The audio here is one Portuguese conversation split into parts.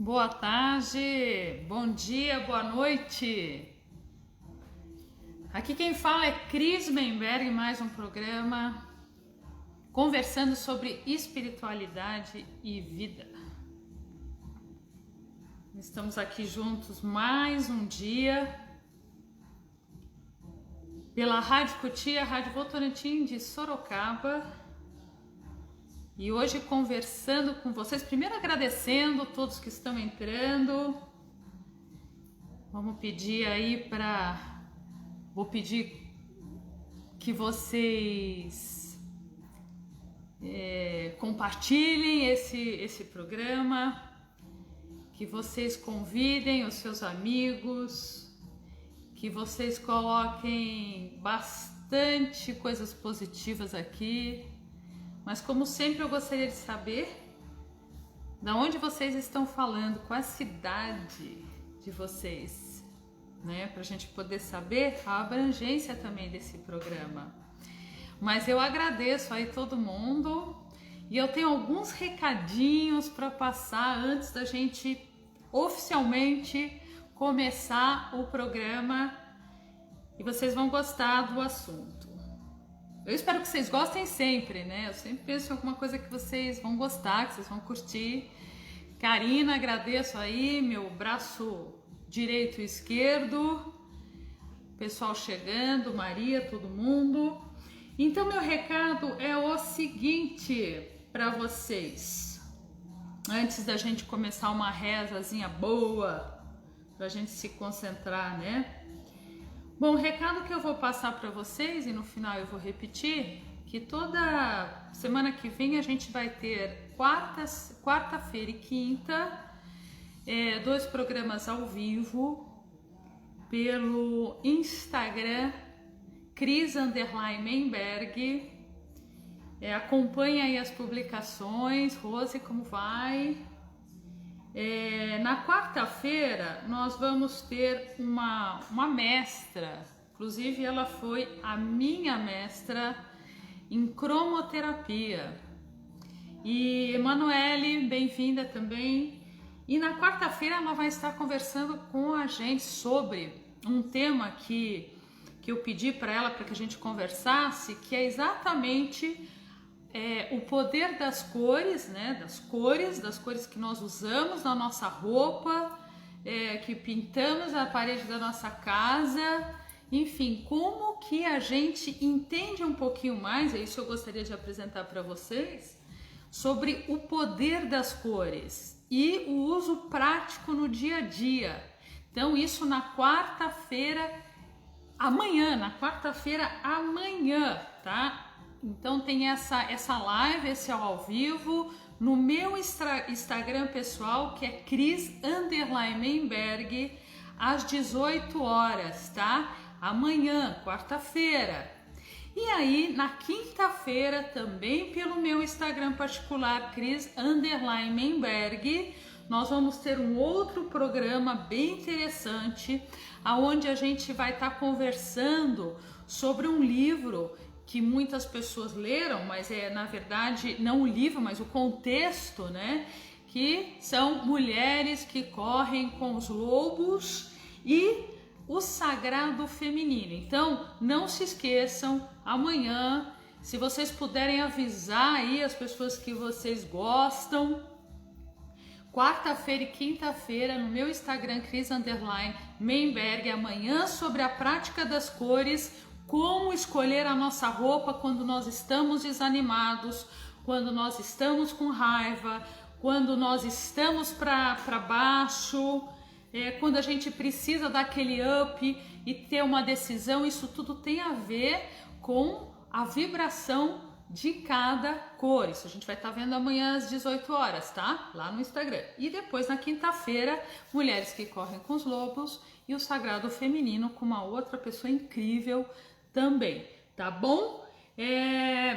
Boa tarde, bom dia, boa noite. Aqui quem fala é Cris Menberg, mais um programa conversando sobre espiritualidade e vida. Estamos aqui juntos mais um dia pela Rádio Cotia, Rádio Votorantim de Sorocaba. E hoje conversando com vocês, primeiro agradecendo todos que estão entrando. Vamos pedir aí vou pedir que vocês compartilhem esse programa, que vocês convidem os seus amigos, que vocês coloquem bastante coisas positivas aqui. Mas como sempre eu gostaria de saber de onde vocês estão falando, qual a cidade de vocês, né? Para a gente poder saber a abrangência também desse programa. Mas eu agradeço aí todo mundo e eu tenho alguns recadinhos para passar antes da gente oficialmente começar o programa e vocês vão gostar do assunto. Eu espero que vocês gostem sempre, né? Eu sempre penso em alguma coisa que vocês vão gostar, que vocês vão curtir. Karina, agradeço aí, meu braço direito e esquerdo. Pessoal chegando, Maria, todo mundo. Então, meu recado é o seguinte para vocês. Antes da gente começar uma rezazinha boa, pra gente se concentrar, né? Bom, o recado que eu vou passar para vocês, e no final eu vou repetir, que toda semana que vem a gente vai ter quarta-feira e quinta, 2 programas ao vivo pelo Instagram, Cris_Menberg. Acompanha aí as publicações. Rose, como vai? Na quarta-feira nós vamos ter uma mestra, inclusive ela foi a minha mestra em cromoterapia. E Emanuele, bem-vinda também. E na quarta-feira ela vai estar conversando com a gente sobre um tema que eu pedi para ela para que a gente conversasse, que é exatamente o poder das cores, né? Das cores que nós usamos na nossa roupa, que pintamos a parede da nossa casa, enfim, como que a gente entende um pouquinho mais, é isso que eu gostaria de apresentar para vocês, sobre o poder das cores e o uso prático no dia a dia. Então isso na quarta-feira amanhã, tá? Então tem essa live, esse ao vivo, no meu Instagram pessoal, que é Cris_Menberg, às 18 horas, tá? Amanhã, quarta-feira. E aí, na quinta-feira, também pelo meu Instagram particular, Cris_Menberg, nós vamos ter um outro programa bem interessante, onde a gente vai estar conversando sobre um livro que muitas pessoas leram, mas na verdade não o livro, mas o contexto, né? Que são mulheres que correm com os lobos e o sagrado feminino. Então, não se esqueçam, amanhã, se vocês puderem avisar aí as pessoas que vocês gostam, quarta-feira e quinta-feira no meu Instagram, Cris_Menberg, amanhã sobre a prática das cores, como escolher a nossa roupa quando nós estamos desanimados, quando nós estamos com raiva, quando nós estamos para baixo, quando a gente precisa dar aquele up e ter uma decisão. Isso tudo tem a ver com a vibração de cada cor. Isso a gente vai estar vendo amanhã às 18 horas, tá? Lá no Instagram. E depois na quinta-feira, Mulheres que Correm com os Lobos e o Sagrado Feminino com uma outra pessoa incrível também, tá bom?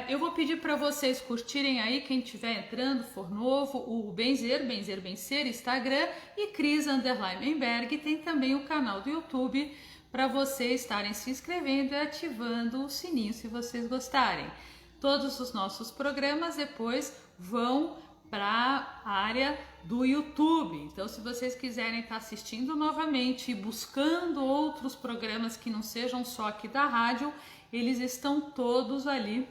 Eu vou pedir para vocês curtirem aí, quem estiver entrando, for novo, o Benzer, Instagram, e Cris_Menberg. Tem também o canal do YouTube para vocês estarem se inscrevendo e ativando o sininho se vocês gostarem. Todos os nossos programas depois vão para a área do YouTube. Então, se vocês quiserem estar assistindo novamente e buscando outros programas que não sejam só aqui da rádio, eles estão todos ali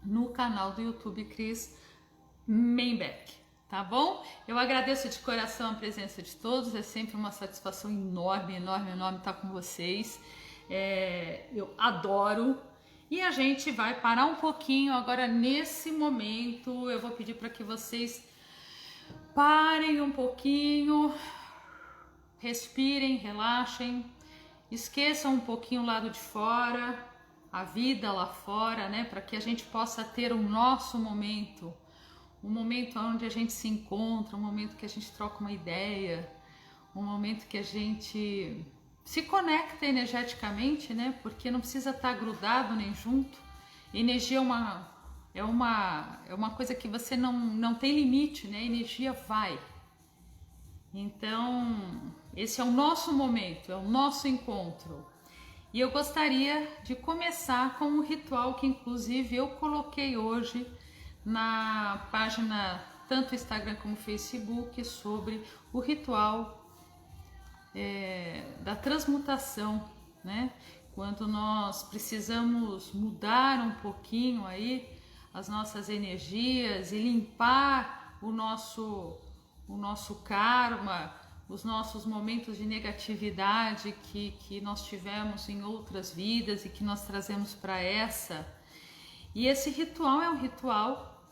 no canal do YouTube Cris Menbeck, tá bom? Eu agradeço de coração a presença de todos, é sempre uma satisfação enorme, enorme, enorme estar com vocês. Eu adoro. E a gente vai parar um pouquinho agora nesse momento. Eu vou pedir para que vocês parem um pouquinho, respirem, relaxem, esqueçam um pouquinho o lado de fora, a vida lá fora, né? Para que a gente possa ter o nosso momento, um momento onde a gente se encontra, um momento que a gente troca uma ideia, um momento que a gente se conecta energeticamente, né? Porque não precisa estar grudado nem junto. Energia é uma coisa que você não tem limite, né? A energia vai. Então, esse é o nosso momento, é o nosso encontro. E eu gostaria de começar com um ritual que inclusive eu coloquei hoje na página, tanto Instagram como Facebook, sobre o ritual da transmutação, né? Quando nós precisamos mudar um pouquinho aí as nossas energias e limpar o nosso karma, os nossos momentos de negatividade que nós tivemos em outras vidas e que nós trazemos para essa. E esse ritual é um ritual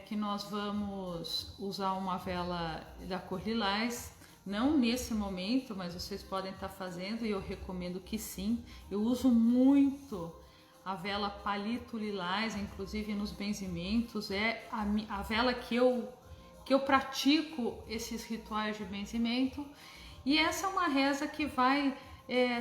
que nós vamos usar uma vela da cor lilás. Não nesse momento, mas vocês podem estar fazendo e eu recomendo que sim. Eu uso muito a vela palito lilás, inclusive nos benzimentos. É a vela que eu pratico esses rituais de benzimento. E essa é uma reza que vai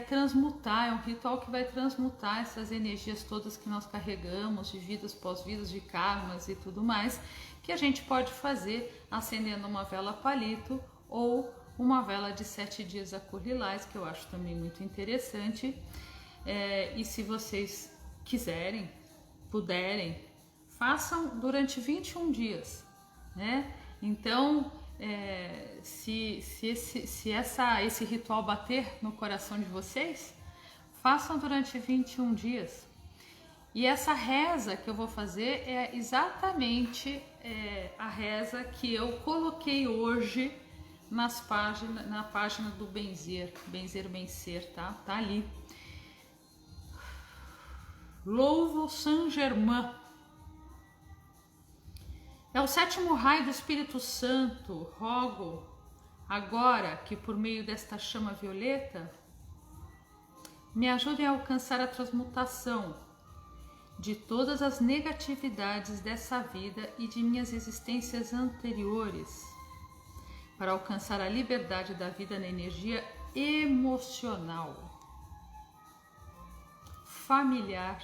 transmutar, é um ritual que vai transmutar essas energias todas que nós carregamos, de vidas pós-vidas, de karmas e tudo mais, que a gente pode fazer acendendo uma vela palito ou uma vela de 7 dias a cor lilás, que eu acho também muito interessante. E se vocês quiserem, puderem, façam durante 21 dias, né? Então, se esse ritual bater no coração de vocês, façam durante 21 dias. E essa reza que eu vou fazer é exatamente a reza que eu coloquei hoje na página do Benzer, tá? Tá ali. Louvo Saint Germain. É o 7º raio do Espírito Santo. Rogo agora que por meio desta chama violeta me ajudem a alcançar a transmutação de todas as negatividades dessa vida e de minhas existências anteriores, para alcançar a liberdade da vida na energia emocional, familiar,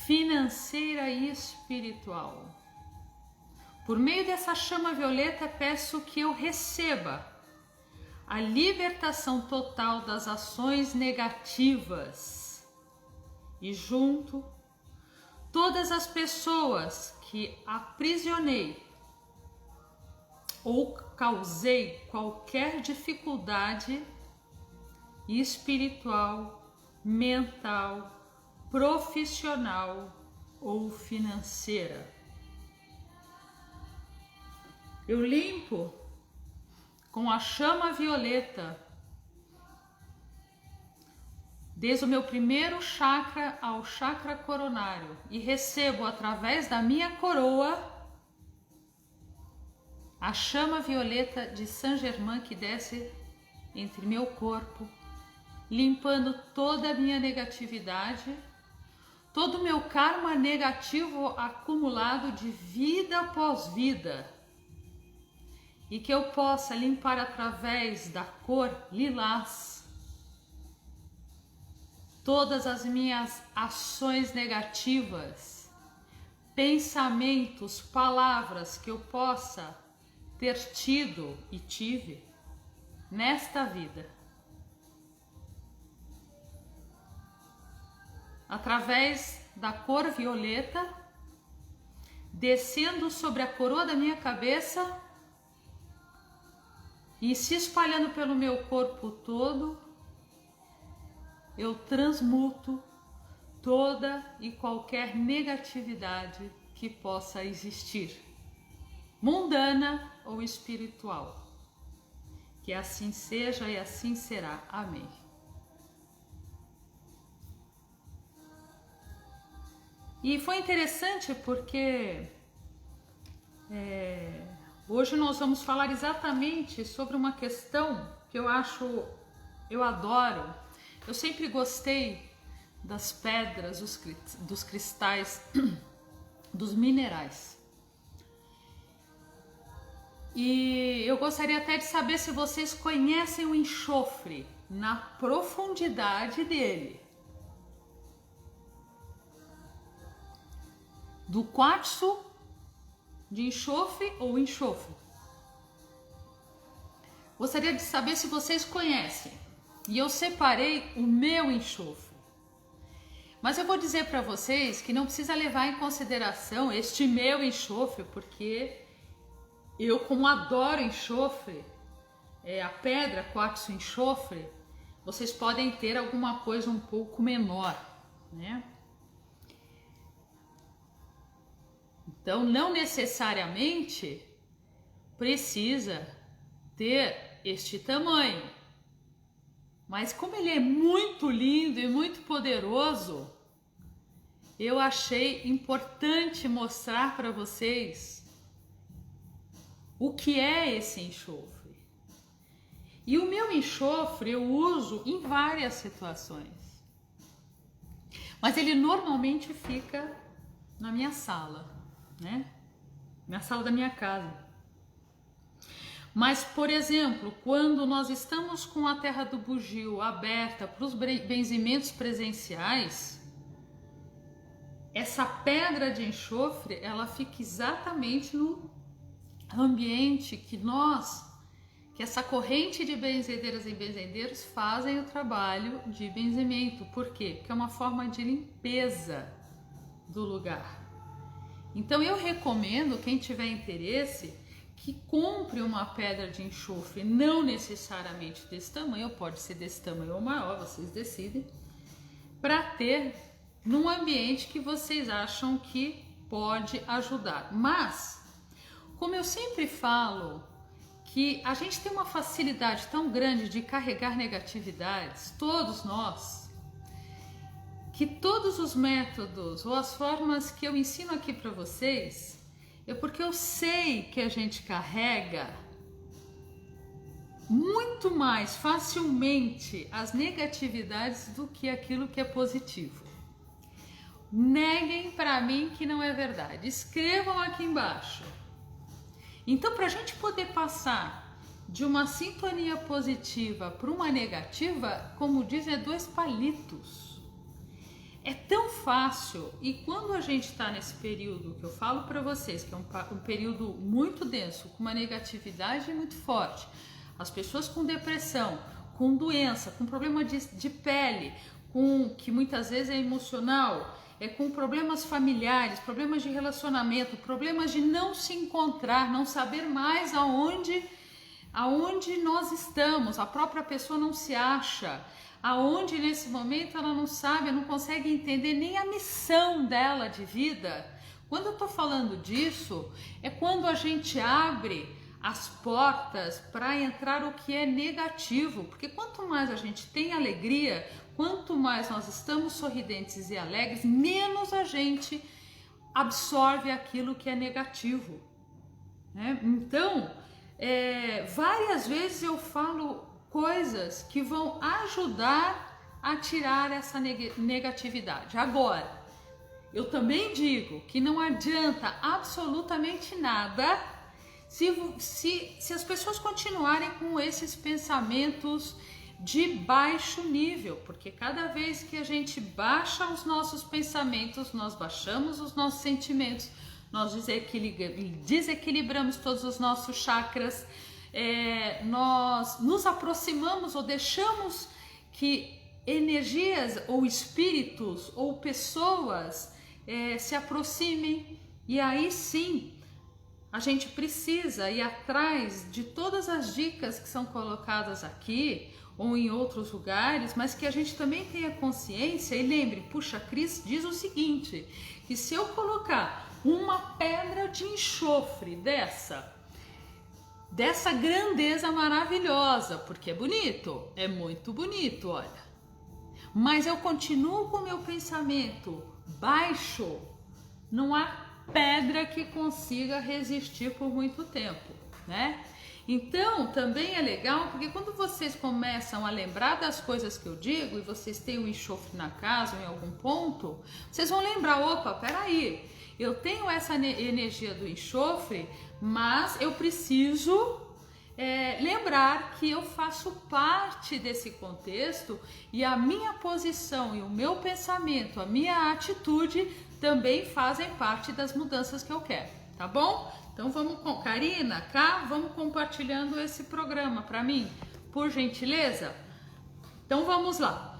financeira e espiritual. Por meio dessa chama violeta, peço que eu receba a libertação total das ações negativas e junto todas as pessoas que aprisionei ou causei qualquer dificuldade espiritual, mental, profissional ou financeira. Eu limpo com a chama violeta desde o meu primeiro chakra ao chakra coronário e recebo através da minha coroa a chama violeta de Saint Germain que desce entre meu corpo, limpando toda a minha negatividade, todo o meu karma negativo acumulado de vida após vida, e que eu possa limpar através da cor lilás todas as minhas ações negativas, pensamentos, palavras que eu possa ter tido e tive nesta vida. Através da cor violeta, descendo sobre a coroa da minha cabeça e se espalhando pelo meu corpo todo, eu transmuto toda e qualquer negatividade que possa existir, mundana ou espiritual. Que assim seja e assim será. Amém. E foi interessante porque hoje nós vamos falar exatamente sobre uma questão que eu adoro. Eu sempre gostei das pedras, dos cristais, dos minerais. E eu gostaria até de saber se vocês conhecem o enxofre na profundidade dele. Do quartzo de enxofre ou enxofre. Gostaria de saber se vocês conhecem. E eu separei o meu enxofre. Mas eu vou dizer para vocês que não precisa levar em consideração este meu enxofre, porque eu, como adoro enxofre, a pedra quartzo enxofre, vocês podem ter alguma coisa um pouco menor, né? Então, não necessariamente precisa ter este tamanho. Mas como ele é muito lindo e muito poderoso, eu achei importante mostrar para vocês o que é esse enxofre. E o meu enxofre eu uso em várias situações. Mas ele normalmente fica na minha sala, né? Na sala da minha casa. Mas, por exemplo, quando nós estamos com a terra do bugio aberta para os benzimentos presenciais, essa pedra de enxofre, ela fica exatamente no ambiente que essa corrente de benzedeiras e benzedeiros fazem o trabalho de benzimento. Por quê? Porque é uma forma de limpeza do lugar. Então eu recomendo, quem tiver interesse, que compre uma pedra de enxofre, não necessariamente desse tamanho, pode ser desse tamanho ou maior, vocês decidem, para ter num ambiente que vocês acham que pode ajudar. Mas, como eu sempre falo, que a gente tem uma facilidade tão grande de carregar negatividades, todos nós, que todos os métodos ou as formas que eu ensino aqui para vocês, é porque eu sei que a gente carrega muito mais facilmente as negatividades do que aquilo que é positivo. Neguem para mim que não é verdade. Escrevam aqui embaixo. Então, para a gente poder passar de uma sintonia positiva para uma negativa, como dizem, é 2 palitos. É tão fácil, e quando a gente está nesse período que eu falo para vocês, que é um período muito denso, com uma negatividade muito forte, as pessoas com depressão, com doença, com problema de pele, que muitas vezes é emocional, com problemas familiares, problemas de relacionamento, problemas de não se encontrar, não saber mais aonde nós estamos, a própria pessoa não se acha, aonde nesse momento ela não sabe, não consegue entender nem a missão dela de vida. Quando eu tô falando disso, é quando a gente abre as portas para entrar o que é negativo, porque quanto mais a gente tem alegria, quanto mais nós estamos sorridentes e alegres, menos a gente absorve aquilo que é negativo, né? Então, várias vezes eu falo coisas que vão ajudar a tirar essa negatividade. Agora, eu também digo que não adianta absolutamente nada se as pessoas continuarem com esses pensamentos de baixo nível, porque cada vez que a gente baixa os nossos pensamentos, nós baixamos os nossos sentimentos, nós desequilibramos todos os nossos chakras, nós nos aproximamos ou deixamos que energias ou espíritos ou pessoas se aproximem E aí sim, a gente precisa ir atrás de todas as dicas que são colocadas aqui ou em outros lugares, mas que a gente também tenha consciência e lembre, puxa, a Cris diz o seguinte, que se eu colocar uma pedra de enxofre dessa grandeza maravilhosa, porque é bonito, é muito bonito, olha, mas eu continuo com o meu pensamento baixo, não há pedra que consiga resistir por muito tempo, né? Então, também é legal, porque quando vocês começam a lembrar das coisas que eu digo, e vocês têm um enxofre na casa ou em algum ponto, vocês vão lembrar, opa, peraí, eu tenho essa energia do enxofre, mas eu preciso lembrar que eu faço parte desse contexto e a minha posição e o meu pensamento, a minha atitude também fazem parte das mudanças que eu quero, tá bom? Então vamos com Karina, cá, vamos compartilhando esse programa para mim, por gentileza? Então vamos lá.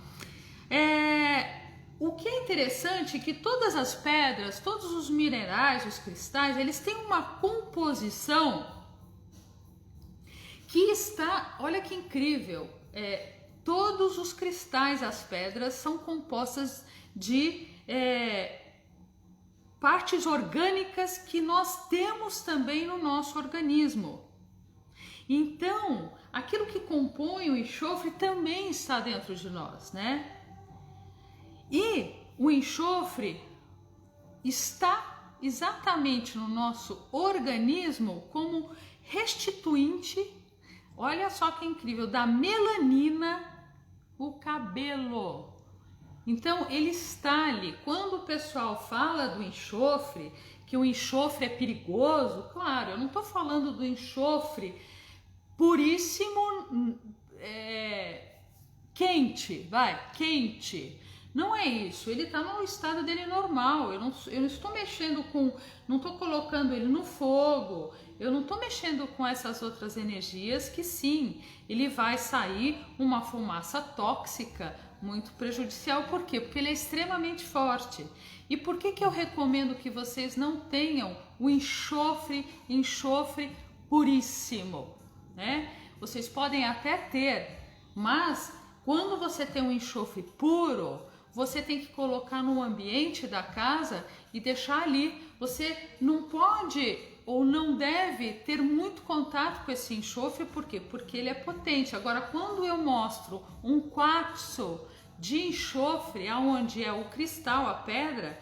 O que é interessante é que todas as pedras, todos os minerais, os cristais, eles têm uma composição que está, olha que incrível, todos os cristais, as pedras, são compostas de partes orgânicas que nós temos também no nosso organismo. Então, aquilo que compõe o enxofre também está dentro de nós, né? E o enxofre está exatamente no nosso organismo como restituinte, olha só que incrível, da melanina, o cabelo. Então ele está ali. Quando o pessoal fala do enxofre, que o enxofre é perigoso, claro, eu não estou falando do enxofre puríssimo, quente, quente. Não é isso, ele está no estado dele normal, eu não estou mexendo com, não estou colocando ele no fogo, eu não estou mexendo com essas outras energias que sim, ele vai sair uma fumaça tóxica, muito prejudicial. Por quê? Porque ele é extremamente forte. E por que eu recomendo que vocês não tenham o enxofre puríssimo, né? Vocês podem até ter, mas quando você tem um enxofre puro, você tem que colocar no ambiente da casa e deixar ali. Você não pode ou não deve ter muito contato com esse enxofre, por quê? Porque ele é potente. Agora, quando eu mostro um quartzo de enxofre, onde é o cristal, a pedra,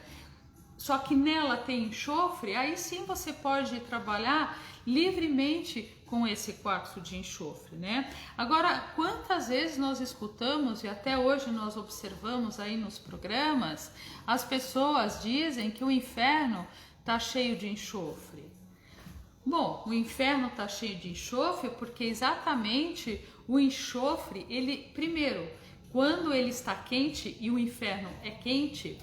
só que nela tem enxofre, aí sim você pode trabalhar livremente com esse quartzo de enxofre, né? Agora, quantas vezes nós escutamos e até hoje nós observamos aí nos programas, as pessoas dizem que o inferno está cheio de enxofre. Bom, o inferno está cheio de enxofre porque exatamente o enxofre, ele, primeiro, quando ele está quente e o inferno é quente,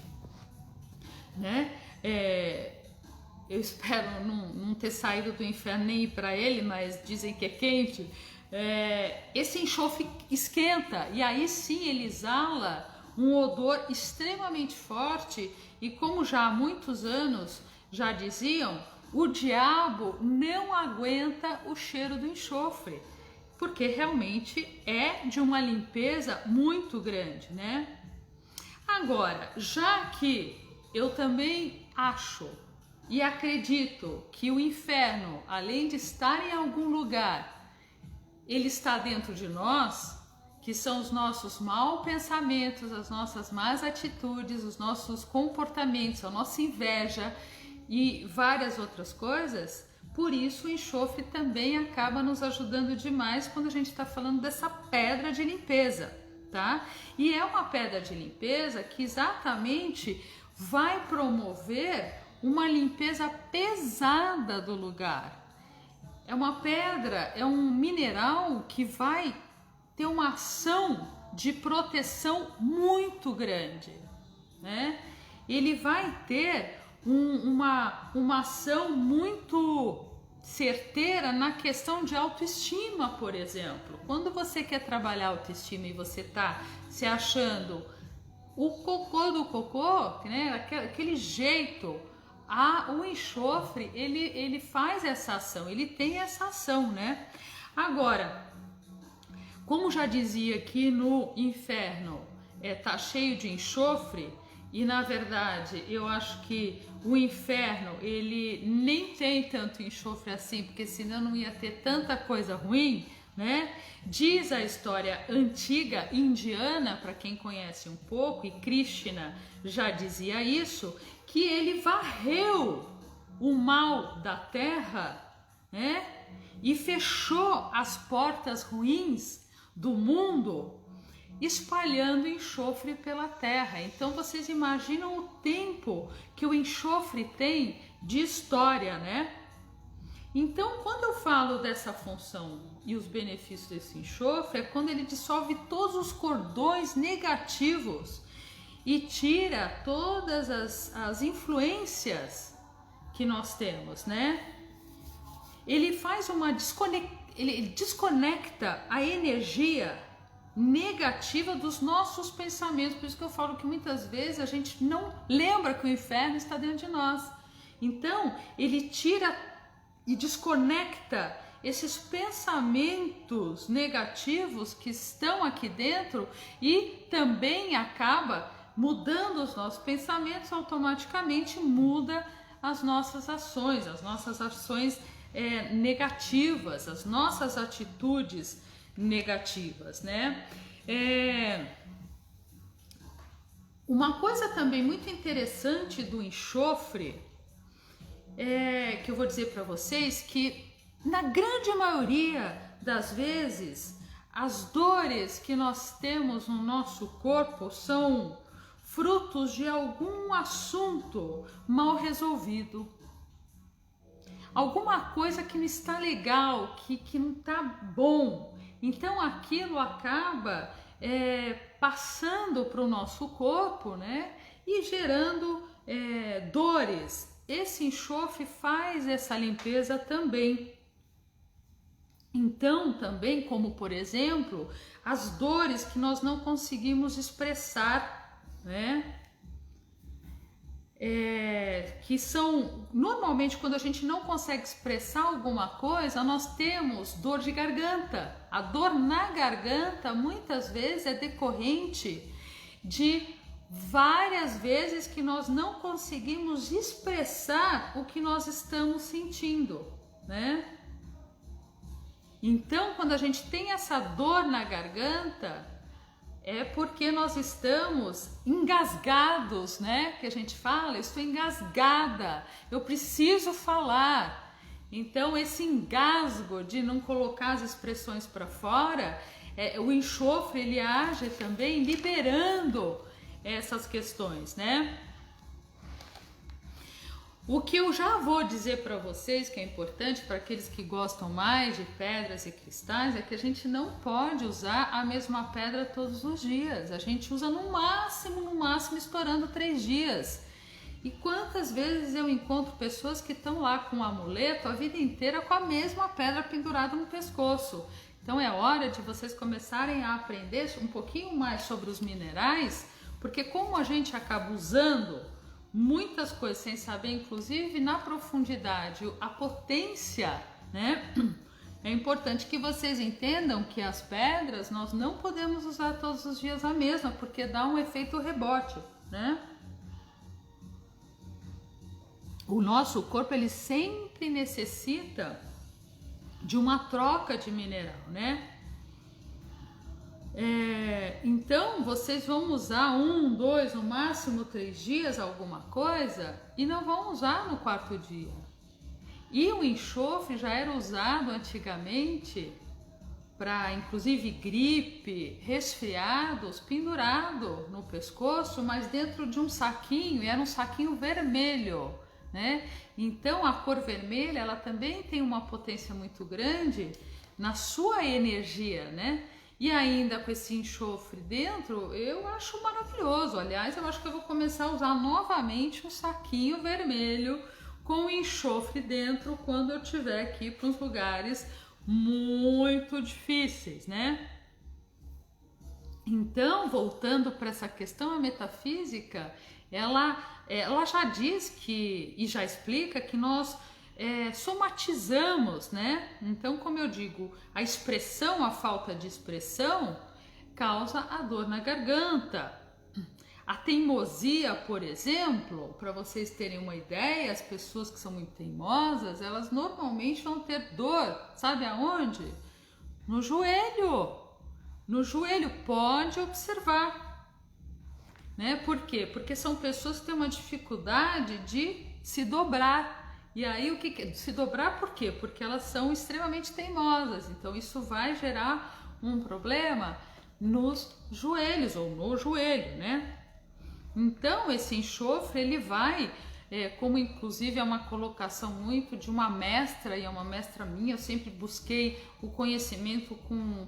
né? Eu espero não ter saído do inferno nem ir para ele, mas dizem que é quente. Esse enxofre esquenta e aí sim ele exala um odor extremamente forte e como já há muitos anos já diziam, o diabo não aguenta o cheiro do enxofre, porque realmente é de uma limpeza muito grande, né? Agora, já que eu também acho e acredito que o inferno, além de estar em algum lugar, ele está dentro de nós, que são os nossos maus pensamentos, as nossas más atitudes, os nossos comportamentos, a nossa inveja e várias outras coisas. Por isso o enxofre também acaba nos ajudando demais quando a gente está falando dessa pedra de limpeza, tá? E é uma pedra de limpeza que exatamente vai promover uma limpeza pesada do lugar. É uma pedra, é um mineral que vai ter uma ação de proteção muito grande, né? Ele vai ter uma ação muito certeira na questão de autoestima, por exemplo. Quando você quer trabalhar autoestima e você está se achando o cocô do cocô, né? Aquele jeito o enxofre, ele faz essa ação, ele tem essa ação, né? Agora, como já dizia que no inferno tá cheio de enxofre, e na verdade eu acho que o inferno ele nem tem tanto enxofre assim, porque senão não ia ter tanta coisa ruim, né? Diz a história antiga indiana, para quem conhece um pouco, e Krishna já dizia isso, que ele varreu o mal da terra, né? E fechou as portas ruins do mundo, espalhando enxofre pela terra. Então vocês imaginam o tempo que o enxofre tem de história, né? Então, quando eu falo dessa função e os benefícios desse enxofre, é quando ele dissolve todos os cordões negativos e tira todas as influências que nós temos, né? Ele faz ele desconecta a energia negativa dos nossos pensamentos. Por isso que eu falo que muitas vezes a gente não lembra que o inferno está dentro de nós. Então, ele tira e desconecta esses pensamentos negativos que estão aqui dentro e também acaba mudando os nossos pensamentos, automaticamente muda as nossas ações negativas, as nossas atitudes negativas, né? Uma coisa também muito interessante do enxofre que eu vou dizer para vocês, que na grande maioria das vezes as dores que nós temos no nosso corpo são frutos de algum assunto mal resolvido, alguma coisa que não está legal, que não está bom. Então aquilo acaba passando para o nosso corpo, né? E gerando dores. Esse enxofre faz essa limpeza também. Então, também, como por exemplo, as dores que nós não conseguimos expressar, né? Que são, normalmente, quando a gente não consegue expressar alguma coisa, nós temos dor de garganta. A dor na garganta, muitas vezes, é decorrente de várias vezes que nós não conseguimos expressar o que nós estamos sentindo, né? Então, quando a gente tem essa dor na garganta, é porque nós estamos engasgados, né? Que a gente fala, eu estou engasgada, eu preciso falar. Então, esse engasgo de não colocar as expressões para fora, o enxofre ele age também liberando essas questões, né? O que eu já vou dizer para vocês que é importante para aqueles que gostam mais de pedras e cristais é que a gente não pode usar a mesma pedra todos os dias. A gente usa no máximo estourando 3 dias. E quantas vezes eu encontro pessoas que estão lá com um amuleto a vida inteira com a mesma pedra pendurada no pescoço. Então é hora de vocês começarem a aprender um pouquinho mais sobre os minerais, porque como a gente acaba usando muitas coisas sem saber, inclusive na profundidade, a potência, né? É importante que vocês entendam que as pedras nós não podemos usar todos os dias a mesma, porque dá um efeito rebote, né? O nosso corpo ele sempre necessita de uma troca de mineral, né? Então vocês vão usar 1, 2, no máximo 3 dias alguma coisa e não vão usar no 4º dia. E o enxofre já era usado antigamente para inclusive gripe, resfriados, pendurado no pescoço, mas dentro de um saquinho, e era um saquinho vermelho, né? Então a cor vermelha ela também tem uma potência muito grande na sua energia, né? E ainda com esse enxofre dentro, eu acho maravilhoso. Aliás, eu acho que eu vou começar a usar novamente um saquinho vermelho com enxofre dentro quando eu tiver que ir para uns lugares muito difíceis, né? Então, voltando para essa questão metafísica, ela já diz que, e já explica que nós somatizamos, né? Então, como eu digo, a falta de expressão causa a dor na garganta. A teimosia, por exemplo, para vocês terem uma ideia, as pessoas que são muito teimosas, elas normalmente vão ter dor, sabe aonde? No joelho. No joelho, pode observar. Né? Por quê? Porque são pessoas que têm uma dificuldade de se dobrar. E aí, se dobrar por quê? Porque elas são extremamente teimosas. Então, isso vai gerar um problema nos joelhos ou no joelho, né? Então, esse enxofre, ele vai, como inclusive é uma colocação muito de uma mestra, e é uma mestra minha, eu sempre busquei o conhecimento com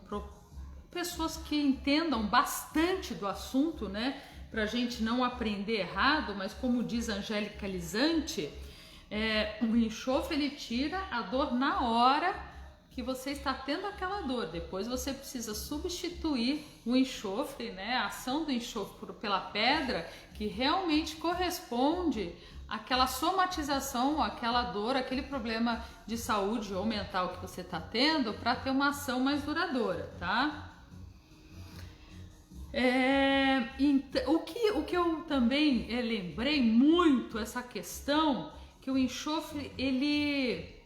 pessoas que entendam bastante do assunto, né? Pra gente não aprender errado, mas como diz Angélica Lisante, o enxofre, ele tira a dor na hora que você está tendo aquela dor. Depois você precisa substituir o enxofre, né, a ação do enxofre pela pedra, que realmente corresponde àquela somatização, àquela dor, aquele problema de saúde ou mental que você está tendo, para ter uma ação mais duradoura, tá? O que eu também lembrei muito essa questão, que o enxofre, ele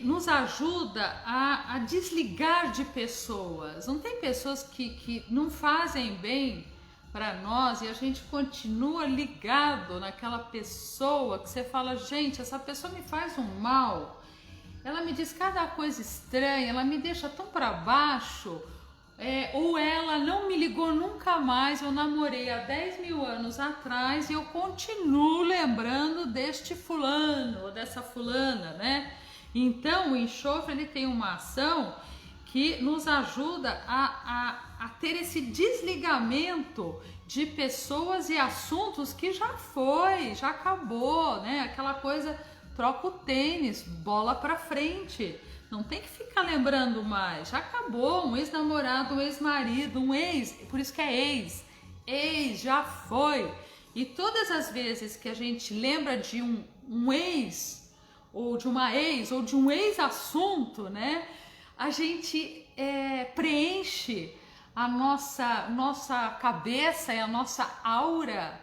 nos ajuda a desligar de pessoas. Não tem pessoas que não fazem bem para nós e a gente continua ligado naquela pessoa que você fala, gente, essa pessoa me faz um mal, ela me diz cada coisa estranha, ela me deixa tão para baixo, ou ela não me ligou nunca mais, eu namorei há 10.000 anos atrás e eu continuo lembrando deste fulano ou dessa fulana, né? Então, o enxofre, ele tem uma ação que nos ajuda a ter esse desligamento de pessoas e assuntos que já foi, já acabou, né? Aquela coisa, troca o tênis, bola pra frente. Não tem que ficar lembrando mais, já acabou, um ex-namorado, um ex-marido, um ex, por isso que é ex, já foi. E todas as vezes que a gente lembra de um ex, ou de uma ex, ou de um ex-assunto, né? A gente preenche a nossa cabeça e a nossa aura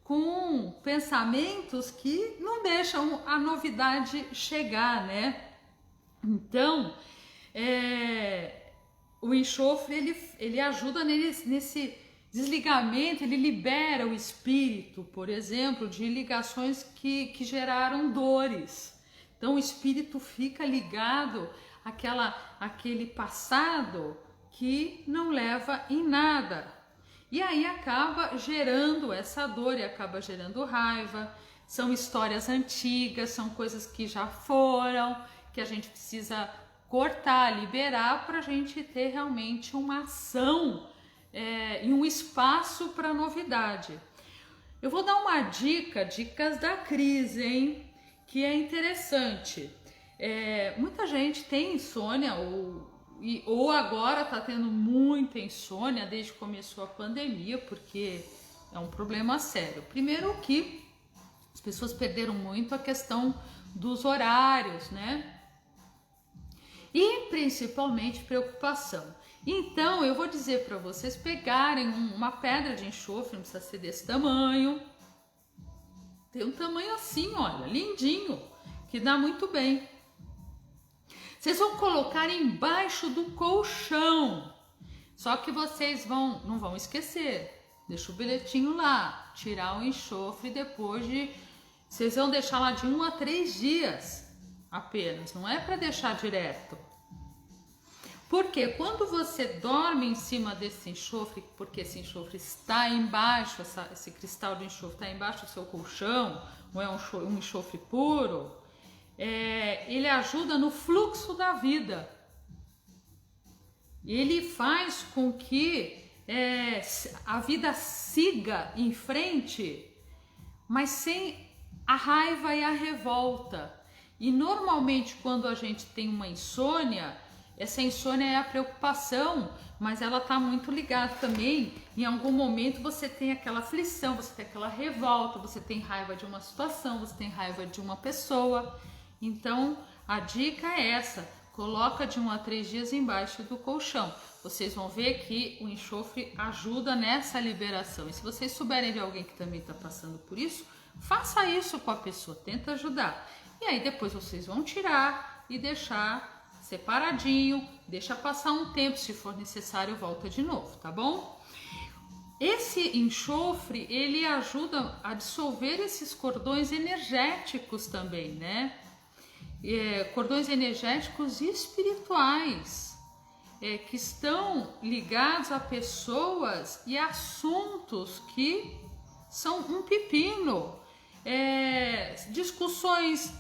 com pensamentos que não deixam a novidade chegar, né? Então, o enxofre, ele ajuda nesse desligamento, ele libera o espírito, por exemplo, de ligações que geraram dores. Então o espírito fica ligado àquele passado que não leva em nada. E aí acaba gerando essa dor e acaba gerando raiva. São histórias antigas, são coisas que já foram, que a gente precisa cortar, liberar para a gente ter realmente uma ação e um espaço para novidade. Eu vou dar uma dicas da crise, hein? Que é interessante. Muita gente tem insônia ou agora está tendo muita insônia desde que começou a pandemia, porque é um problema sério. Primeiro que as pessoas perderam muito a questão dos horários, né? E principalmente preocupação. Então eu vou dizer para vocês pegarem uma pedra de enxofre, não precisa ser desse tamanho. Tem um tamanho assim, olha, lindinho, que dá muito bem. Vocês vão colocar embaixo do colchão. Só que vocês não vão esquecer. Deixa o bilhetinho lá, tirar o enxofre depois vocês vão deixar lá de 1 a 3 dias apenas, não é para deixar direto. Porque quando você dorme em cima desse enxofre, porque esse enxofre está embaixo, esse cristal de enxofre está embaixo do seu colchão, não é um enxofre puro, ele ajuda no fluxo da vida. Ele faz com que a vida siga em frente, mas sem a raiva e a revolta. E normalmente quando a gente tem uma insônia, essa insônia é a preocupação, mas ela está muito ligada também. Em algum momento você tem aquela aflição, você tem aquela revolta, você tem raiva de uma situação, você tem raiva de uma pessoa. Então a dica é essa: coloca de 1 a 3 dias embaixo do colchão. Vocês vão ver que o enxofre ajuda nessa liberação. E se vocês souberem de alguém que também está passando por isso, faça isso com a pessoa, tenta ajudar. E aí depois vocês vão tirar e deixar separadinho, deixa passar um tempo, se for necessário volta de novo, tá bom? Esse enxofre, ele ajuda a dissolver esses cordões energéticos também, né? Cordões energéticos espirituais, que estão ligados a pessoas e assuntos que são um pepino, discussões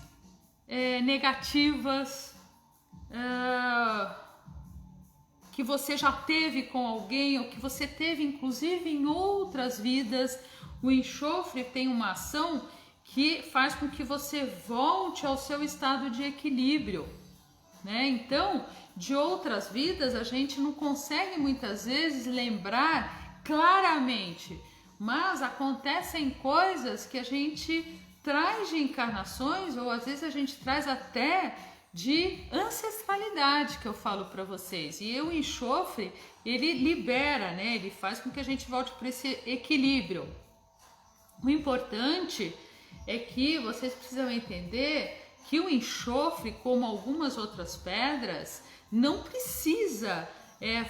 negativas, que você já teve com alguém ou que você teve inclusive em outras vidas. O enxofre tem uma ação que faz com que você volte ao seu estado de equilíbrio, né? Então, de outras vidas a gente não consegue muitas vezes lembrar claramente, mas acontecem coisas que a gente traz de encarnações, ou às vezes a gente traz até de ancestralidade, que eu falo para vocês. E o enxofre, ele libera, né? Ele faz com que a gente volte para esse equilíbrio. O importante é que vocês precisam entender que o enxofre, como algumas outras pedras, não precisa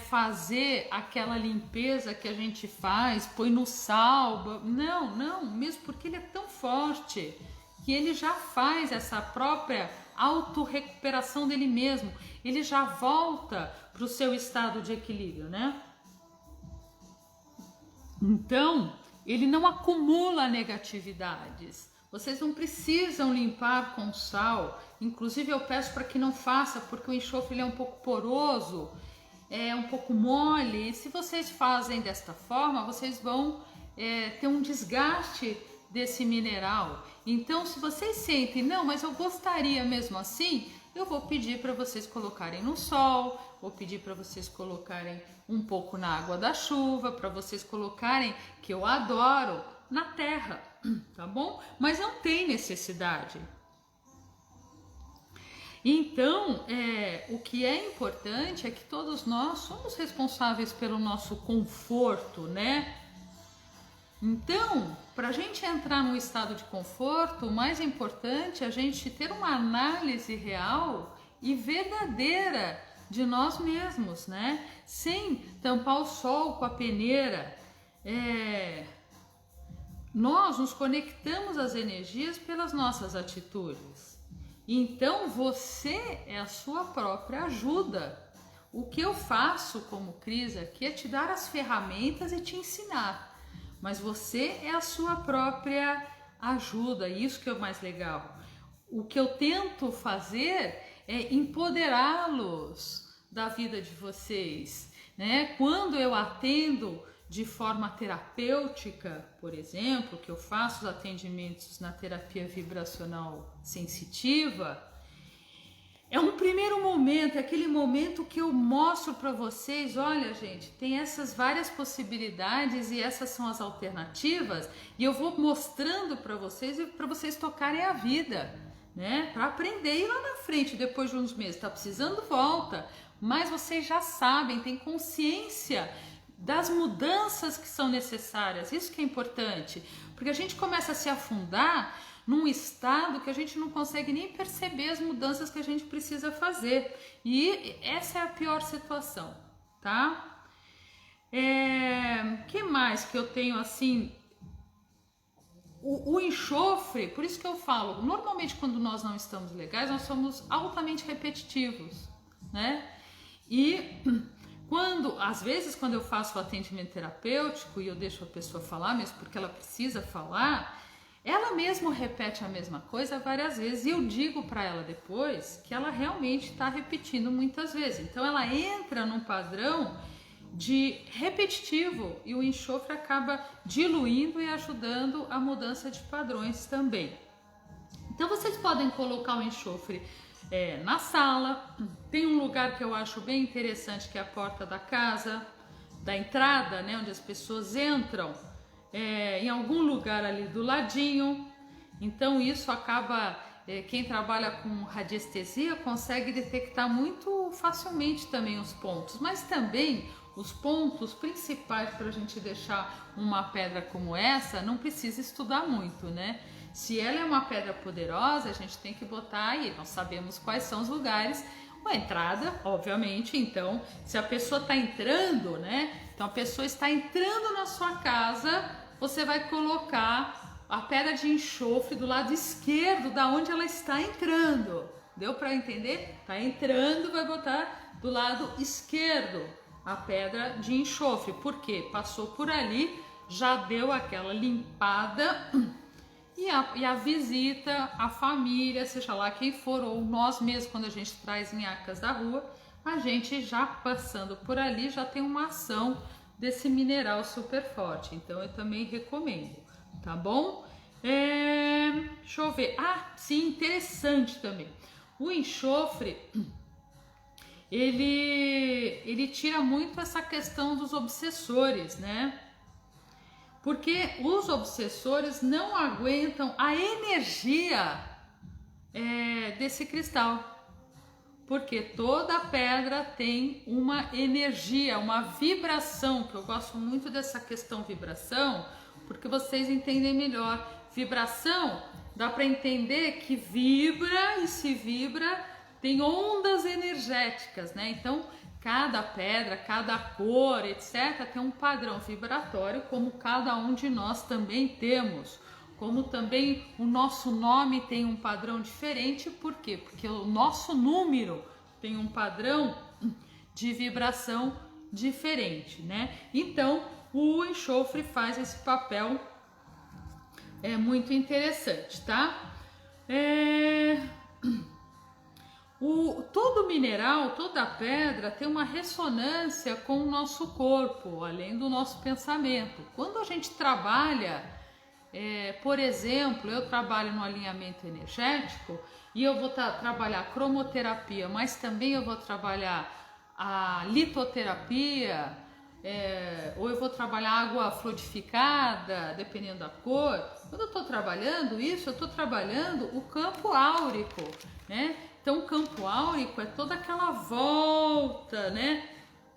fazer aquela limpeza que a gente faz, põe no sal, não, mesmo porque ele é tão forte que ele já faz essa própria autorrecuperação dele mesmo, ele já volta para o seu estado de equilíbrio, né? Então, ele não acumula negatividades. Vocês não precisam limpar com sal. Inclusive eu peço para que não faça, porque o enxofre ele é um pouco poroso, é um pouco mole, e se vocês fazem desta forma, vocês vão ter um desgaste desse mineral. Então, se vocês sentem, não, mas eu gostaria mesmo assim, eu vou pedir para vocês colocarem no sol, vou pedir para vocês colocarem um pouco na água da chuva, para vocês colocarem, que eu adoro, na terra, tá bom? Mas não tem necessidade. Então, o que é importante é que todos nós somos responsáveis pelo nosso conforto, né? Então, para a gente entrar num estado de conforto, o mais importante é a gente ter uma análise real e verdadeira de nós mesmos, né? Sem tampar o sol com a peneira. Nós nos conectamos às energias pelas nossas atitudes. Então você é a sua própria ajuda. O que eu faço como Cris aqui é te dar as ferramentas e te ensinar. Mas você é a sua própria ajuda, isso que é o mais legal. O que eu tento fazer é empoderá-los da vida de vocês, né? Quando eu atendo de forma terapêutica, por exemplo, que eu faço os atendimentos na terapia vibracional sensitiva, é um primeiro momento, é aquele momento que eu mostro para vocês, olha gente, tem essas várias possibilidades e essas são as alternativas, e eu vou mostrando para vocês tocarem a vida, né? Para aprender. E lá na frente, depois de uns meses, tá precisando, volta, mas vocês já sabem, têm consciência das mudanças que são necessárias. Isso que é importante, porque a gente começa a se afundar num estado que a gente não consegue nem perceber as mudanças que a gente precisa fazer, e essa é a pior situação, tá? Que mais que eu tenho assim? O enxofre, por isso que eu falo, normalmente quando nós não estamos legais, nós somos altamente repetitivos, né? E às vezes quando eu faço o atendimento terapêutico e eu deixo a pessoa falar, mesmo porque ela precisa falar, ela mesma repete a mesma coisa várias vezes, e eu digo para ela depois que ela realmente está repetindo muitas vezes. Então ela entra num padrão de repetitivo e o enxofre acaba diluindo e ajudando a mudança de padrões também. Então vocês podem colocar o enxofre na sala. Tem um lugar que eu acho bem interessante, que é a porta da casa, da entrada, né, onde as pessoas entram, em algum lugar ali do ladinho. Então isso acaba, quem trabalha com radiestesia consegue detectar muito facilmente também os pontos, mas também os pontos principais para a gente deixar uma pedra como essa, não precisa estudar muito, né? Se ela é uma pedra poderosa, a gente tem que botar aí, nós sabemos quais são os lugares, a entrada, obviamente. Então, se a pessoa está entrando, né? Então a pessoa está entrando na sua casa, você vai colocar a pedra de enxofre do lado esquerdo da onde ela está entrando. Deu para entender? Tá entrando, vai botar do lado esquerdo a pedra de enxofre. Por quê? Passou por ali, já deu aquela limpada e a visita, a família, seja lá quem for, ou nós mesmos, quando a gente traz minhacas da rua, a gente já passando por ali já tem uma ação desse mineral super forte. Então eu também recomendo, tá bom? Deixa eu ver. Ah, sim, interessante também. O enxofre, ele tira muito essa questão dos obsessores, né? Porque os obsessores não aguentam a energia desse cristal. Porque toda pedra tem uma energia, uma vibração, que eu gosto muito dessa questão vibração, porque vocês entendem melhor. Vibração, dá para entender que vibra, e se vibra, tem ondas energéticas, né? Então, cada pedra, cada cor, etc., tem um padrão vibratório, como cada um de nós também temos. Como também o nosso nome tem um padrão diferente. Por quê? Porque o nosso número tem um padrão de vibração diferente, né? Então, o enxofre faz esse papel muito interessante, tá? Todo mineral, toda pedra tem uma ressonância com o nosso corpo, além do nosso pensamento. Quando a gente trabalha, por exemplo, eu trabalho no alinhamento energético e eu vou trabalhar cromoterapia, mas também eu vou trabalhar a litoterapia, ou eu vou trabalhar água fluidificada, dependendo da cor. Quando eu estou trabalhando isso, eu estou trabalhando o campo áurico, né? Então, o campo áurico é toda aquela volta, né,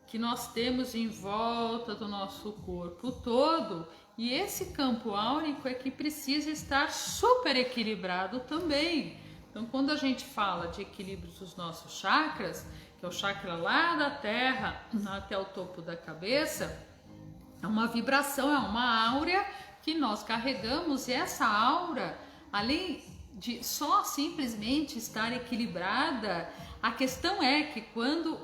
que nós temos em volta do nosso corpo todo. E esse campo áurico é que precisa estar super equilibrado também. Então, quando a gente fala de equilíbrio dos nossos chakras, que é o chakra lá da terra até o topo da cabeça, é uma vibração, é uma áurea que nós carregamos. E essa aura, além de só simplesmente estar equilibrada, a questão é que quando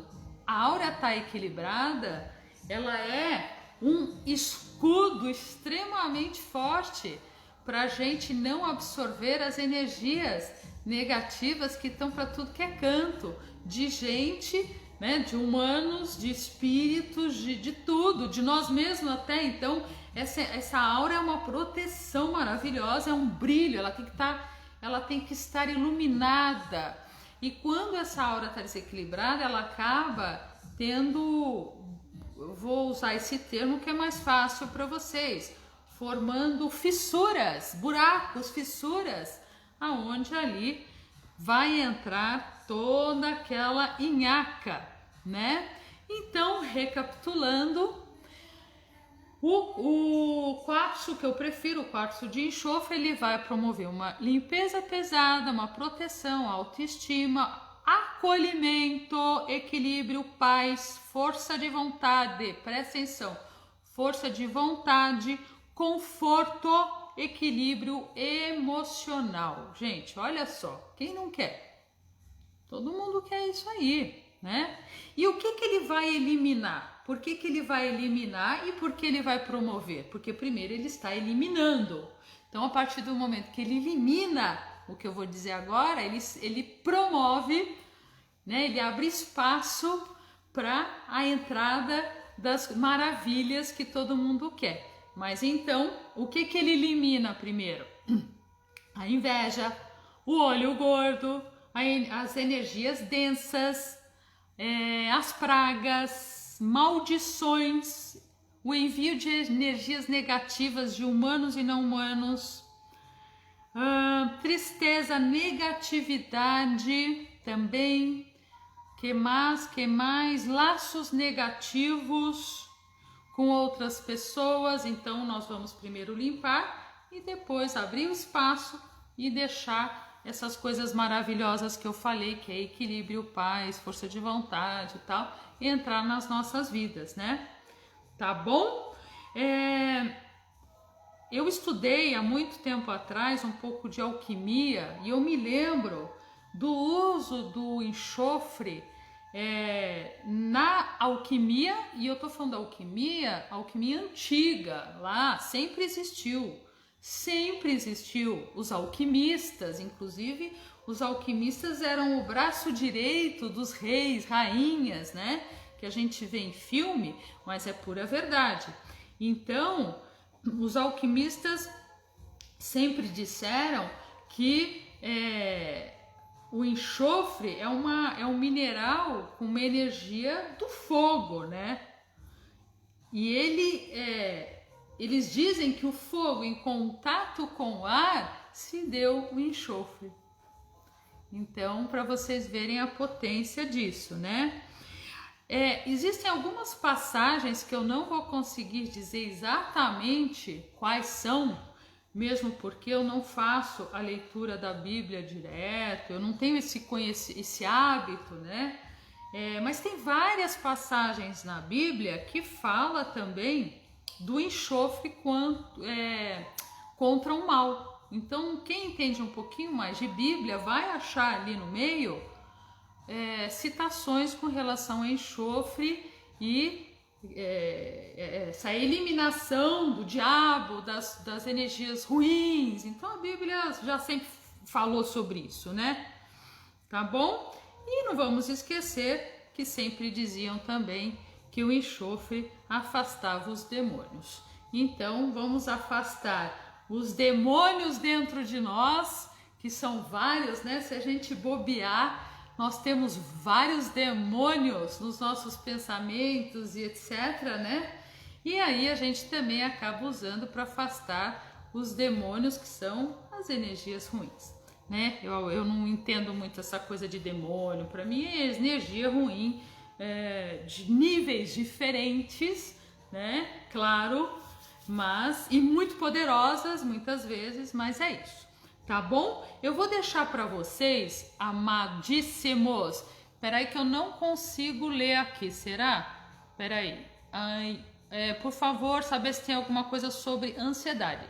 a aura está equilibrada, ela é um escudo extremamente forte para a gente não absorver as energias negativas que estão para tudo que é canto, de gente, né, de humanos, de espíritos, de tudo, de nós mesmos até. Então essa aura é uma proteção maravilhosa, é um brilho, ela tem que estar iluminada. E quando essa aura está desequilibrada, ela acaba tendo, eu vou usar esse termo que é mais fácil para vocês, formando fissuras, buracos, fissuras, aonde ali vai entrar toda aquela inhaca, né? Então, recapitulando, o quartzo que eu prefiro, o quartzo de enxofre, ele vai promover uma limpeza pesada, uma proteção, autoestima, acolhimento, equilíbrio, paz, força de vontade, presta atenção, força de vontade, conforto, equilíbrio emocional. Gente, olha só, quem não quer? Todo mundo quer isso aí, né? E o que ele vai eliminar? Por que ele vai eliminar e por que ele vai promover? Porque primeiro ele está eliminando. Então, a partir do momento que ele elimina o que eu vou dizer agora, ele promove, né? Ele abre espaço para a entrada das maravilhas que todo mundo quer. Mas então, o que ele elimina primeiro? A inveja, o olho gordo, as energias densas, as pragas, maldições, o envio de energias negativas de humanos e não humanos, tristeza, negatividade também, que mais, laços negativos com outras pessoas. Então nós vamos primeiro limpar e depois abrir o espaço e deixar essas coisas maravilhosas que eu falei, que é equilíbrio, paz, força de vontade e tal, entrar nas nossas vidas, né? Tá bom? Eu estudei há muito tempo atrás um pouco de alquimia e eu me lembro do uso do enxofre na alquimia, e eu tô falando da alquimia antiga, lá sempre existiu. Os alquimistas, inclusive os alquimistas eram o braço direito dos reis, rainhas, né? Que a gente vê em filme, mas é pura verdade. Então, os alquimistas sempre disseram que o enxofre é um mineral com uma energia do fogo, né? E eles dizem que o fogo em contato com o ar se deu o enxofre. Então, para vocês verem a potência disso, né? Existem algumas passagens que eu não vou conseguir dizer exatamente quais são, mesmo porque eu não faço a leitura da Bíblia direto, eu não tenho esse hábito, né? Mas tem várias passagens na Bíblia que fala também do enxofre contra o mal. Então, quem entende um pouquinho mais de Bíblia vai achar ali no meio citações com relação ao enxofre e essa eliminação do diabo, das energias ruins. Então a Bíblia já sempre falou sobre isso, né? Tá bom? E não vamos esquecer que sempre diziam também que o enxofre afastava os demônios. Então vamos afastar os demônios dentro de nós, que são vários, né? Se a gente bobear, nós temos vários demônios nos nossos pensamentos e etc, né? E aí a gente também acaba usando para afastar os demônios, que são as energias ruins, né? Eu não entendo muito essa coisa de demônio. Para mim é energia ruim, de níveis diferentes, né? Claro, e muito poderosas muitas vezes, mas é isso. Tá bom? Eu vou deixar para vocês, amadíssimos. Peraí que eu não consigo ler aqui, será? Peraí. Por favor, saber se tem alguma coisa sobre ansiedade.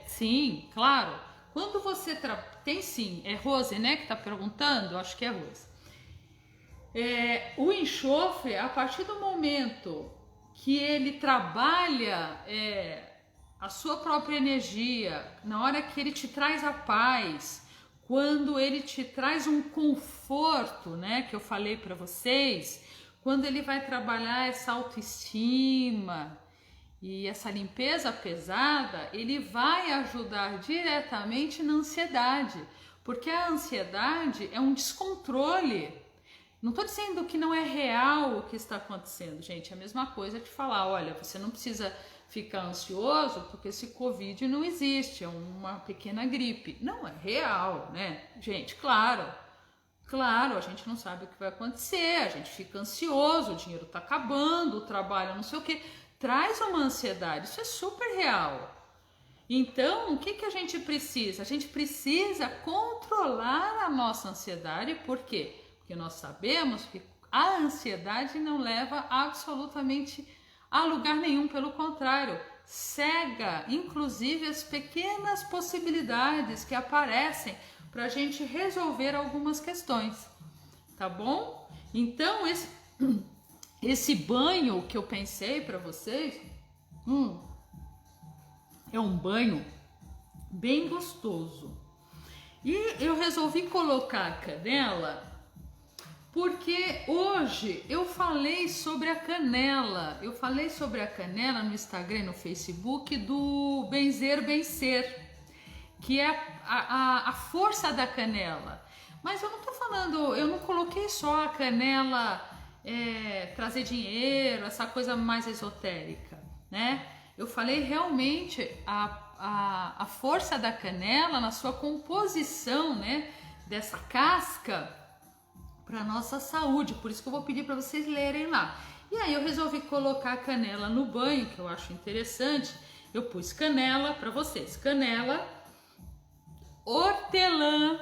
Sim, claro. Quando você tem sim, é Rose, né, que tá perguntando? Acho que é Rose. O enxofre, a partir do momento que ele trabalha a sua própria energia, na hora que ele te traz a paz, quando ele te traz um conforto, né, que eu falei para vocês, quando ele vai trabalhar essa autoestima e essa limpeza pesada, ele vai ajudar diretamente na ansiedade, porque a ansiedade é um descontrole. Não estou dizendo que não é real o que está acontecendo, gente, é a mesma coisa de falar, olha, você não precisa ficar ansioso porque esse Covid não existe, é uma pequena gripe. Não, é real, né? Gente, claro, a gente não sabe o que vai acontecer, a gente fica ansioso, o dinheiro tá acabando, o trabalho não sei o que, traz uma ansiedade, isso é super real. Então, o que a gente precisa? A gente precisa controlar a nossa ansiedade, por quê? Porque nós sabemos que a ansiedade não leva absolutamente a lugar nenhum, pelo contrário, cega inclusive as pequenas possibilidades que aparecem para a gente resolver algumas questões, tá bom? Então esse banho que eu pensei para vocês é um banho bem gostoso e eu resolvi colocar a canela porque hoje eu falei sobre a canela. Eu falei sobre a canela no Instagram e no Facebook do Benzer Bencer, que é a força da canela. Mas eu não tô falando, eu não coloquei só a canela trazer dinheiro, essa coisa mais esotérica, né? Eu falei realmente a força da canela na sua composição, né? Dessa casca para nossa saúde. Por isso que eu vou pedir para vocês lerem lá. E aí eu resolvi colocar a canela no banho, que eu acho interessante. Eu pus canela para vocês, canela, hortelã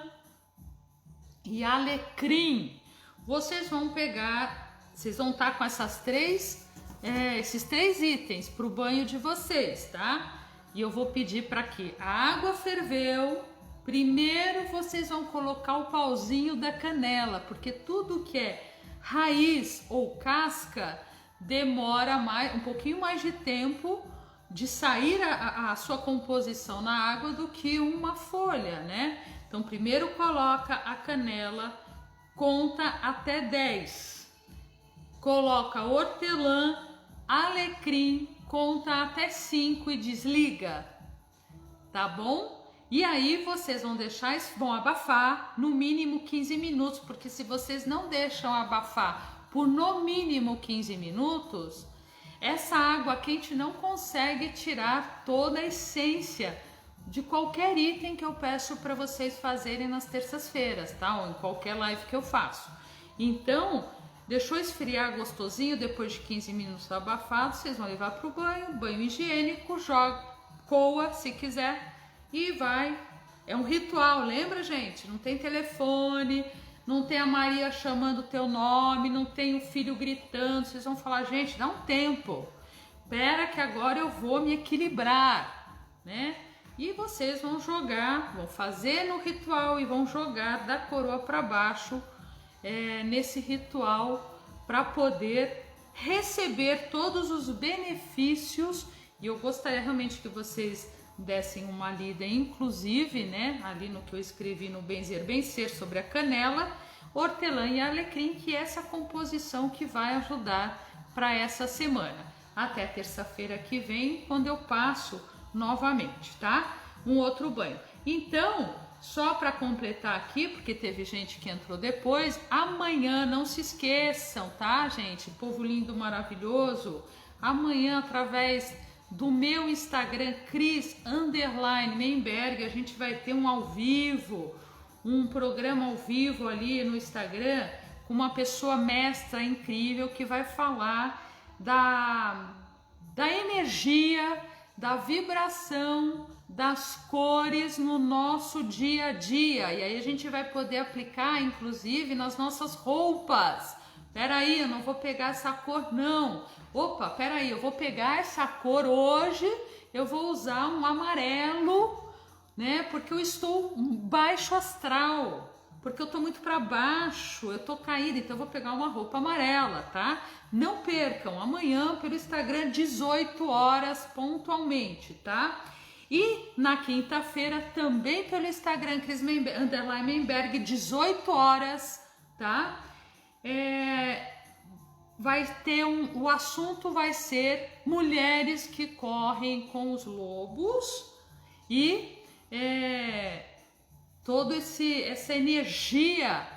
e alecrim. Vocês vão pegar, vocês vão estar com esses três itens para o banho de vocês, tá? E eu vou pedir para que a água ferveu. Primeiro vocês vão colocar o pauzinho da canela, porque tudo que é raiz ou casca demora um pouquinho mais de tempo de sair a sua composição na água do que uma folha, né? Então primeiro coloca a canela, conta até 10. Coloca hortelã, alecrim, conta até 5 e desliga, tá bom? E aí vocês vão abafar no mínimo 15 minutos, porque se vocês não deixam abafar por no mínimo 15 minutos, essa água quente não consegue tirar toda a essência de qualquer item que eu peço para vocês fazerem nas terças-feiras, tá? Ou em qualquer live que eu faço. Então, deixou esfriar gostosinho, depois de 15 minutos abafado, vocês vão levar para o banho higiênico, coa se quiser e vai. É um ritual, lembra, gente? Não tem telefone, não tem a Maria chamando o teu nome, não tem o filho gritando. Vocês vão falar, gente, dá um tempo. Espera que agora eu vou me equilibrar, né? E vocês vão jogar, vão fazer no ritual e vão jogar da coroa para baixo nesse ritual para poder receber todos os benefícios. E eu gostaria realmente que vocês dessem uma lida, inclusive, né, ali no que eu escrevi no Benzer Bem Ser sobre a canela, hortelã e alecrim, que é essa composição que vai ajudar para essa semana. Até terça-feira que vem, quando eu passo novamente, tá? Um outro banho. Então, só para completar aqui, porque teve gente que entrou depois, amanhã não se esqueçam, tá, gente? Povo lindo, maravilhoso. Amanhã, através do meu Instagram, Cris_Meimberg, a gente vai ter um programa ao vivo ali no Instagram, com uma pessoa mestra incrível que vai falar da energia, da vibração, das cores no nosso dia a dia. E aí a gente vai poder aplicar, inclusive, nas nossas roupas. Peraí, eu não vou pegar essa cor, não. Opa, peraí, eu vou pegar essa cor hoje, eu vou usar um amarelo, né? Porque eu estou baixo astral, porque eu tô muito para baixo, eu tô caída, então eu vou pegar uma roupa amarela, tá? Não percam, amanhã pelo Instagram, 18 horas pontualmente, tá? E na quinta-feira também pelo Instagram, Cris_Meimberg, 18 horas, tá? Vai ter o assunto vai ser mulheres que correm com os lobos e toda essa energia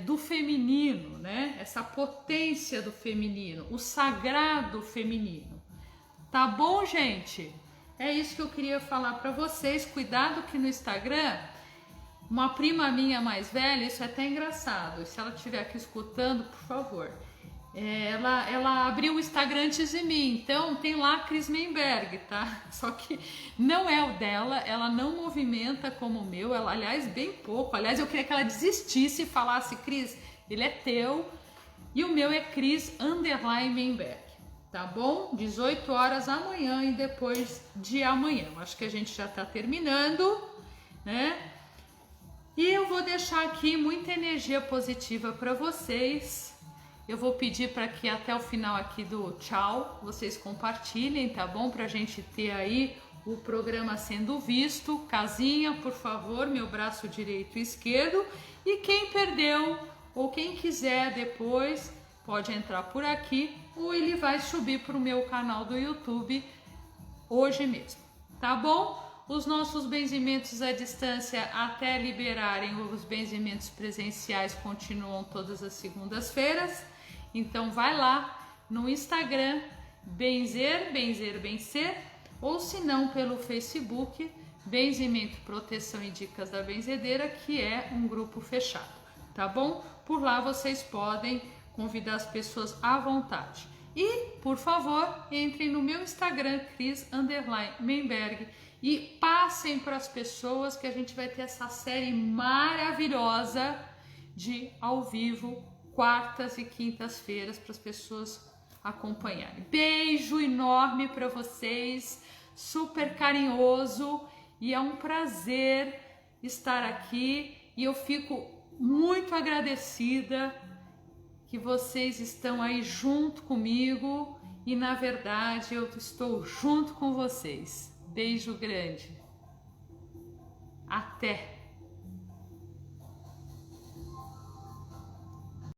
do feminino, né? Essa potência do feminino, o sagrado feminino. Tá bom, gente? É isso que eu queria falar para vocês. Cuidado que no Instagram, uma prima minha mais velha, isso é até engraçado, e se ela estiver aqui escutando, por favor, ela abriu o Instagram antes de mim, então tem lá Cris Meimberg, tá? Só que não é o dela, ela não movimenta como o meu, ela, aliás, bem pouco. Aliás, eu queria que ela desistisse e falasse, Cris, ele é teu, e o meu é Cris_Meimberg, tá bom? 18 horas amanhã e depois de amanhã. Acho que a gente já tá terminando, né? E eu vou deixar aqui muita energia positiva para vocês. Eu vou pedir para que até o final aqui do tchau, vocês compartilhem, tá bom? Pra gente ter aí o programa sendo visto. Casinha, por favor, meu braço direito e esquerdo. E quem perdeu ou quem quiser depois, pode entrar por aqui ou ele vai subir para o meu canal do YouTube hoje mesmo, tá bom? Os nossos benzimentos à distância, até liberarem os benzimentos presenciais, continuam todas as segundas-feiras. Então vai lá no Instagram, benzer, ou se não pelo Facebook, Benzimento, Proteção e Dicas da Benzedeira, que é um grupo fechado, tá bom? Por lá vocês podem convidar as pessoas à vontade. E, por favor, entrem no meu Instagram, Cris_Menberg, e passem para as pessoas que a gente vai ter essa série maravilhosa de ao vivo, quartas e quintas-feiras, para as pessoas acompanharem. Beijo enorme para vocês, super carinhoso, e é um prazer estar aqui, e eu fico muito agradecida que vocês estão aí junto comigo, e na verdade eu estou junto com vocês. Beijo grande. Até!